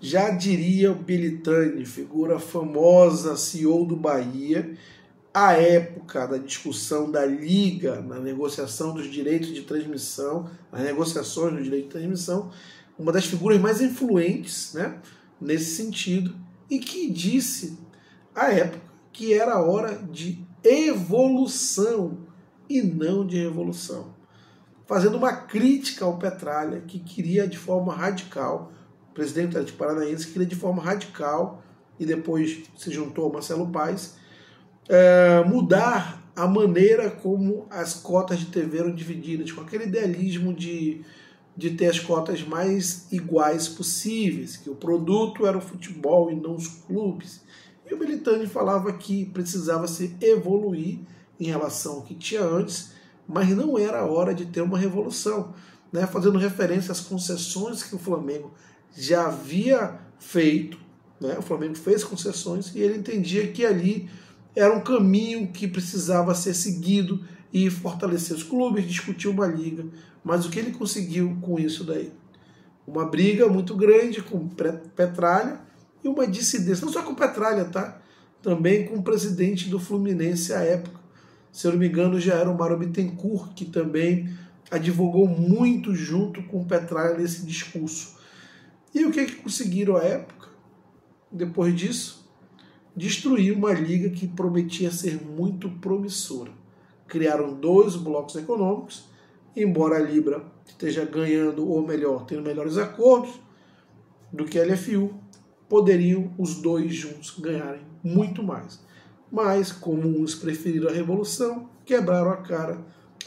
Já diria o Belitani, figura famosa, CEO do Bahia, à época da discussão da Liga, na negociação dos direitos de transmissão, nas negociações do direito de transmissão, uma das figuras mais influentes, né, nesse sentido, e que disse, à época, que era hora de evolução e não de revolução. Fazendo uma crítica ao Petralha, que queria de forma radical, o presidente do Atlético Paranaense queria de forma radical, e depois se juntou ao Marcelo Paes, mudar a maneira como as cotas de TV eram divididas, com aquele idealismo de ter as cotas mais iguais possíveis, que o produto era o futebol e não os clubes. E o Belitani falava que precisava se evoluir em relação ao que tinha antes, mas não era a hora de ter uma revolução, né? Fazendo referência às concessões que o Flamengo já havia feito, né? O Flamengo fez concessões e ele entendia que ali era um caminho que precisava ser seguido e fortalecer os clubes, discutir uma liga. Mas o que ele conseguiu com isso daí? Uma briga muito grande com Petralha e uma dissidência, não só com Petralha, tá? Também com o presidente do Fluminense à época. Se eu não me engano, já era o Mário Bittencourt, que também advogou muito junto com Petralha nesse discurso. E o que conseguiram à época? Depois disso, destruir uma liga que prometia ser muito promissora. Criaram 2 blocos econômicos, embora a Libra esteja ganhando, ou melhor, tendo melhores acordos do que a LFU, poderiam os 2 juntos ganharem muito mais. Mas, como uns preferiram a revolução, quebraram a cara,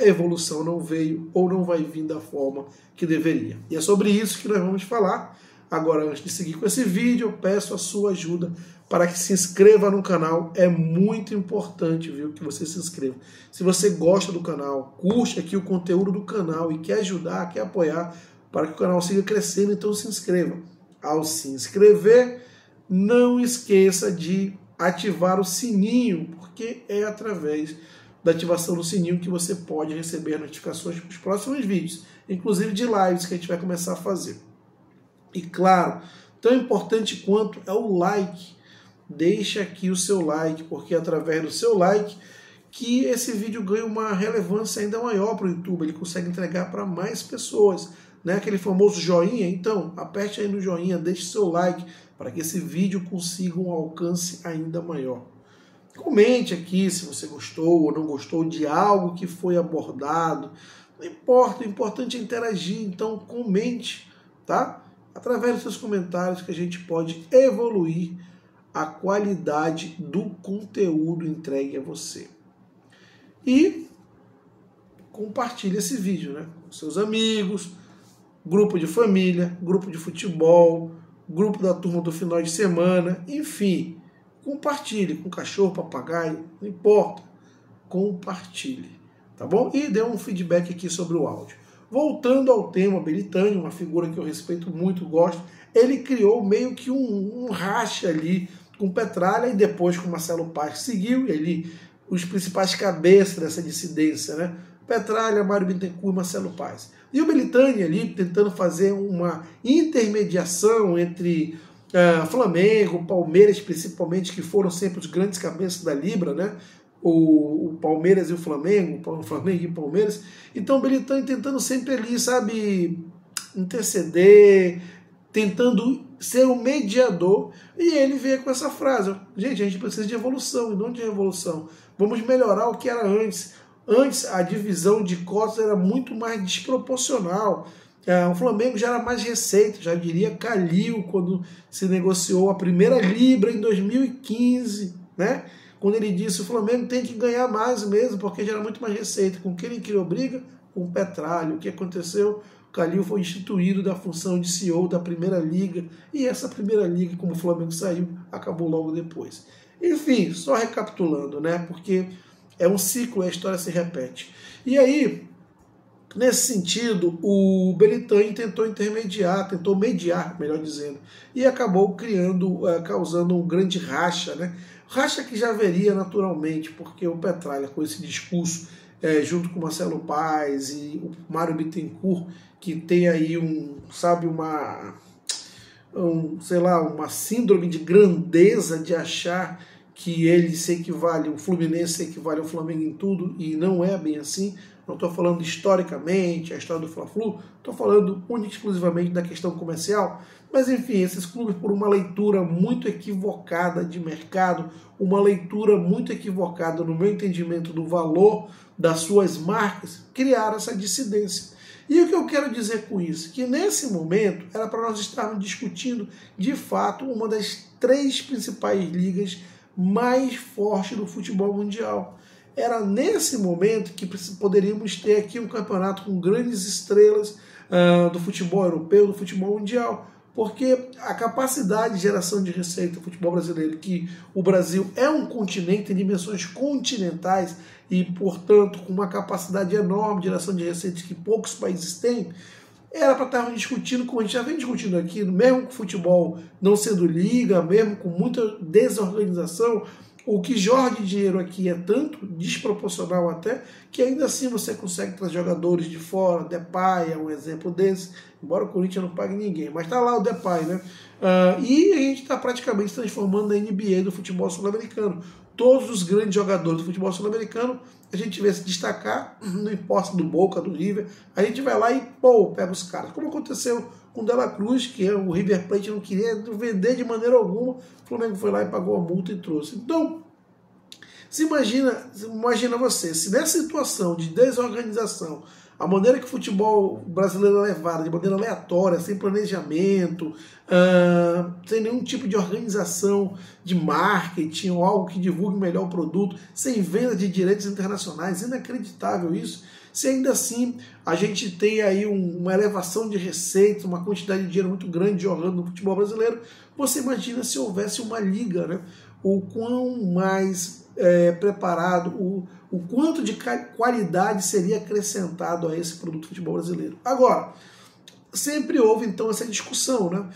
a evolução não veio ou não vai vir da forma que deveria. E é sobre isso que nós vamos falar. Agora, antes de seguir com esse vídeo, eu peço a sua ajuda para que se inscreva no canal. É muito importante, viu, que você se inscreva. Se você gosta do canal, curte aqui o conteúdo do canal e quer ajudar, quer apoiar para que o canal siga crescendo, então se inscreva. Ao se inscrever, não esqueça de ativar o sininho, porque é através da ativação do sininho que você pode receber notificações para os próximos vídeos, inclusive de lives que a gente vai começar a fazer. E claro, tão importante quanto é o like. Deixa aqui o seu like, porque é através do seu like que esse vídeo ganha uma relevância ainda maior para o YouTube. Ele consegue entregar para mais pessoas, né? Aquele famoso joinha. Então, aperte aí no joinha, deixe seu like para que esse vídeo consiga um alcance ainda maior. Comente aqui se você gostou ou não gostou de algo que foi abordado. Não importa, o importante é interagir, então comente, tá? Através dos seus comentários que a gente pode evoluir a qualidade do conteúdo entregue a você. E compartilhe esse vídeo, né, com seus amigos, grupo de família, grupo de futebol, grupo da turma do final de semana, enfim, compartilhe com cachorro, papagaio, não importa, compartilhe, tá bom? E dê um feedback aqui sobre o áudio. Voltando ao tema, Belitani, uma figura que eu respeito muito, gosto, ele criou meio que um racha ali com Petralha e depois com Marcelo Paes, seguiu ele os principais cabeças dessa dissidência, né? Petralha, Mário Bittencourt e Marcelo Paes. E o Belitani ali tentando fazer uma intermediação entre Flamengo, Palmeiras principalmente, que foram sempre os grandes cabeças da Libra, né? O Palmeiras e o Flamengo e o Palmeiras. Então o Belitani tentando sempre ali, sabe, interceder, tentando ser um mediador, e ele veio com essa frase: gente, a gente precisa de evolução e não de revolução. Vamos melhorar o que era antes. Antes a divisão de cotas era muito mais desproporcional. O Flamengo já era mais receita, já diria Calil, quando se negociou a primeira Libra em 2015, né? Quando ele disse: o Flamengo tem que ganhar mais mesmo, porque já era muito mais receita. Com quem ele criou briga? Com o Petralha. O que aconteceu? O Calil foi instituído da função de CEO da Primeira Liga, e essa Primeira Liga, como o Flamengo saiu, acabou logo depois. Enfim, só recapitulando, né? Porque é um ciclo, a história se repete. E aí, nesse sentido, o Belitani tentou mediar, melhor dizendo, e acabou causando um grande racha, né? Racha que já haveria naturalmente, porque o Petralha, com esse discurso, junto com o Marcelo Paes e o Mário Bittencourt, que tem aí sei lá, uma síndrome de grandeza de achar que ele se equivale, o Fluminense se equivale ao Flamengo em tudo, e não é bem assim. Não estou falando historicamente, a história do Fla-Flu, estou falando única e exclusivamente da questão comercial. Mas enfim, esses clubes, por uma leitura muito equivocada de mercado, uma leitura muito equivocada, no meu entendimento, do valor das suas marcas, criaram essa dissidência. E o que eu quero dizer com isso? Que nesse momento era para nós estarmos discutindo, de fato, uma das 3 principais ligas mais fortes do futebol mundial. Era nesse momento que poderíamos ter aqui um campeonato com grandes estrelas do futebol europeu, do futebol mundial, porque a capacidade de geração de receita do futebol brasileiro, que o Brasil é um continente em dimensões continentais e, portanto, com uma capacidade enorme de geração de receitas que poucos países têm, era para estarmos discutindo, como a gente já vem discutindo aqui, mesmo com o futebol não sendo liga, mesmo com muita desorganização, o que jorra de dinheiro aqui é tanto, desproporcional até, que ainda assim você consegue trazer jogadores de fora. Depay é um exemplo desse, embora o Corinthians não pague ninguém, mas está lá o Depay, né? E a gente está praticamente transformando na NBA do futebol sul-americano. Todos os grandes jogadores do futebol sul-americano, a gente vê se destacar, não importa do Boca, do River, a gente vai lá e pega os caras. Como aconteceu com o De La Cruz, que o River Plate não queria vender de maneira alguma, o Flamengo foi lá e pagou a multa e trouxe. Então, imagina você, se nessa situação de desorganização, a maneira que o futebol brasileiro é levado, de maneira aleatória, sem planejamento, sem nenhum tipo de organização de marketing ou algo que divulgue melhor o produto, sem venda de direitos internacionais, inacreditável isso. Se ainda assim a gente tem aí uma elevação de receitas, uma quantidade de dinheiro muito grande jogando no futebol brasileiro, você imagina se houvesse uma liga, né? O quão mais preparado, o quanto de qualidade seria acrescentado a esse produto do futebol brasileiro. Agora, sempre houve então essa discussão, né?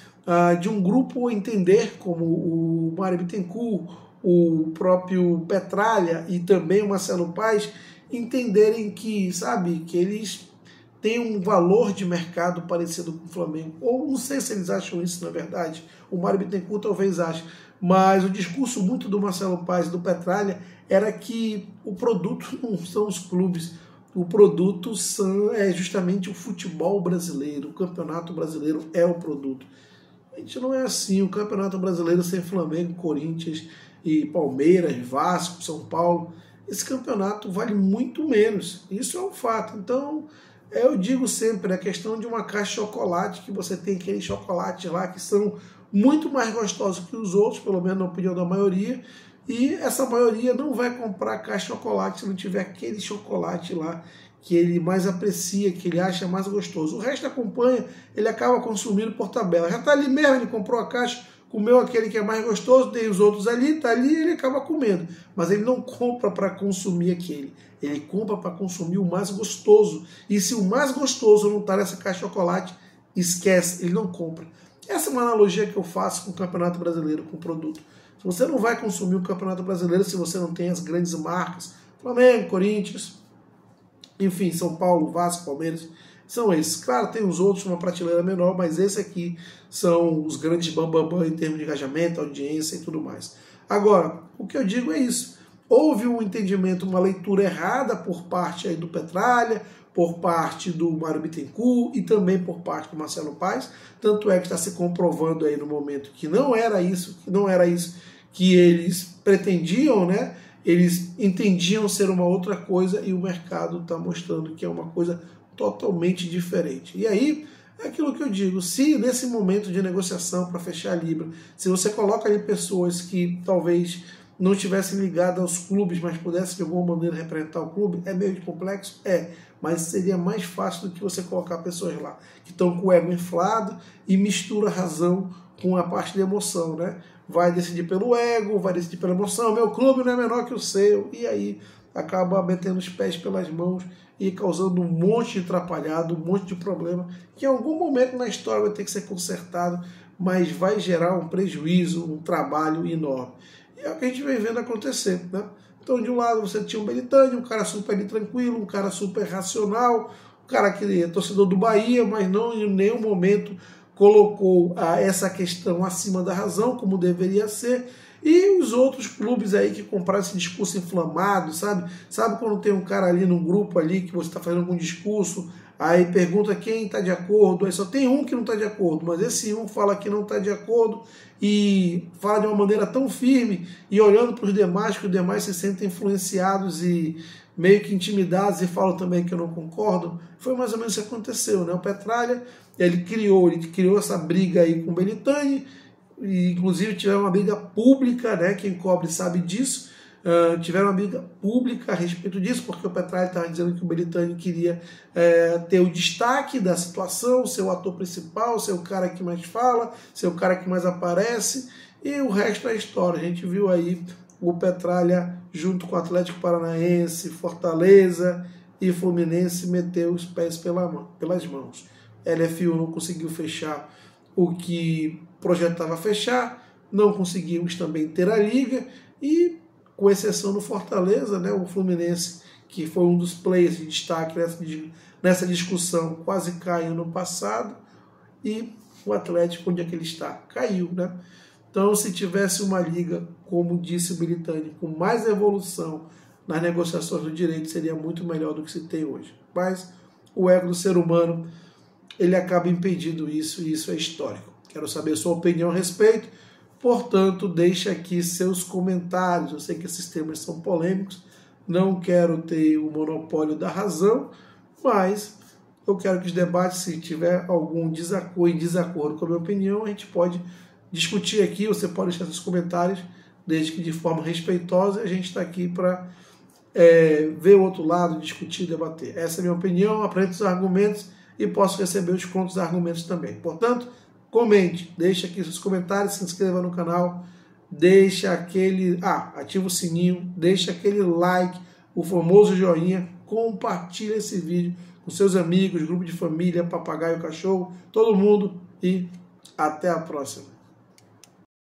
De um grupo entender, como o Mário Bittencourt, o próprio Petralha e também o Marcelo Paes, entenderem que, que eles têm um valor de mercado parecido com o Flamengo. Ou não sei se eles acham isso, na verdade. O Mário Bittencourt talvez ache. Mas o discurso muito do Marcelo Paes e do Petralha era que o produto não são os clubes, o produto é justamente o futebol brasileiro, o campeonato brasileiro é o produto. A gente não é assim, o campeonato brasileiro sem Flamengo, Corinthians e Palmeiras, Vasco, São Paulo, esse campeonato vale muito menos, isso é um fato. Então, eu digo sempre, a questão de uma caixa de chocolate, que você tem aqueles chocolates lá que são muito mais gostosos que os outros, pelo menos na opinião da maioria, e essa maioria não vai comprar caixa de chocolate se não tiver aquele chocolate lá que ele mais aprecia, que ele acha mais gostoso. O resto acompanha, ele acaba consumindo por tabela. Já está ali mesmo, ele comprou a caixa, comeu aquele que é mais gostoso, tem os outros ali, está ali, ele acaba comendo. Mas ele não compra para consumir aquele, ele compra para consumir o mais gostoso. E se o mais gostoso não está nessa caixa de chocolate, esquece, ele não compra. Essa é uma analogia que eu faço com o Campeonato Brasileiro, com o produto. Você não vai consumir o Campeonato Brasileiro se você não tem as grandes marcas. Flamengo, Corinthians, enfim, São Paulo, Vasco, Palmeiras, são esses. Claro, tem os outros numa prateleira menor, mas esses aqui são os grandes bambambam em termos de engajamento, audiência e tudo mais. Agora, o que eu digo é isso. Houve um entendimento, uma leitura errada por parte aí do Petralha, por parte do Mário Bittencourt e também por parte do Marcelo Paes. Tanto é que está se comprovando aí no momento que não era isso que eles pretendiam, né? Eles entendiam ser uma outra coisa e o mercado está mostrando que é uma coisa totalmente diferente. E aí, é aquilo que eu digo, se nesse momento de negociação para fechar a Libra, se você coloca ali pessoas que talvez não estivessem ligadas aos clubes, mas pudessem de alguma maneira representar o clube, é meio complexo? É, mas seria mais fácil do que você colocar pessoas lá que estão com o ego inflado e mistura a razão com a parte da emoção, né? Vai decidir pelo ego, vai decidir pela emoção, meu clube não é menor que o seu, e aí acaba metendo os pés pelas mãos e causando um monte de atrapalhado, um monte de problema, que em algum momento na história vai ter que ser consertado, mas vai gerar um prejuízo, um trabalho enorme. E é o que a gente vem vendo acontecer, né? Então, de um lado você tinha um Belitani, um cara super tranquilo, um cara super racional, um cara que é torcedor do Bahia, mas não em nenhum momento colocou essa questão acima da razão, como deveria ser, e os outros clubes aí que compraram esse discurso inflamado, sabe? Sabe quando tem um cara ali num grupo ali que você está fazendo algum discurso, aí pergunta quem está de acordo, aí só tem um que não está de acordo, mas esse um fala que não está de acordo e fala de uma maneira tão firme e olhando para os demais, que os demais se sentem influenciados e meio que intimidados e falam também que eu não concordo. Foi mais ou menos isso que aconteceu, né? O Petralha, ele criou essa briga aí com o Belintani, e inclusive tiveram uma briga pública, né? Quem cobre sabe disso. Tiveram uma briga pública a respeito disso, porque o Petralha estava dizendo que o Belintani queria ter o destaque da situação, ser o ator principal, ser o cara que mais fala, ser o cara que mais aparece, e o resto é história. A gente viu aí o Petralha, junto com o Atlético Paranaense, Fortaleza e Fluminense, meteu os pés pelas mãos. LFU não conseguiu fechar o que projetava fechar, não conseguimos também ter a liga, e com exceção do Fortaleza, né, o Fluminense, que foi um dos players de destaque nessa discussão, quase caiu no passado, e o Atlético, onde é que ele está? Caiu, né? Então, se tivesse uma liga, como disse o Belintani, com mais evolução nas negociações do direito, seria muito melhor do que se tem hoje. Mas o ego do ser humano, ele acaba impedindo isso, e isso é histórico. Quero saber a sua opinião a respeito, portanto, deixe aqui seus comentários. Eu sei que esses temas são polêmicos, não quero ter o monopólio da razão, mas eu quero que os debates, se tiver algum desacordo com a minha opinião, a gente pode discutir aqui, você pode deixar seus comentários, desde que de forma respeitosa. A gente está aqui para ver o outro lado, discutir, debater. Essa é a minha opinião, apresento os argumentos e posso receber os contra-argumentos também. Portanto, comente, deixe aqui seus comentários, se inscreva no canal, deixa aquele... ativa o sininho, deixa aquele like, o famoso joinha, compartilha esse vídeo com seus amigos, grupo de família, papagaio, cachorro, todo mundo, e até a próxima.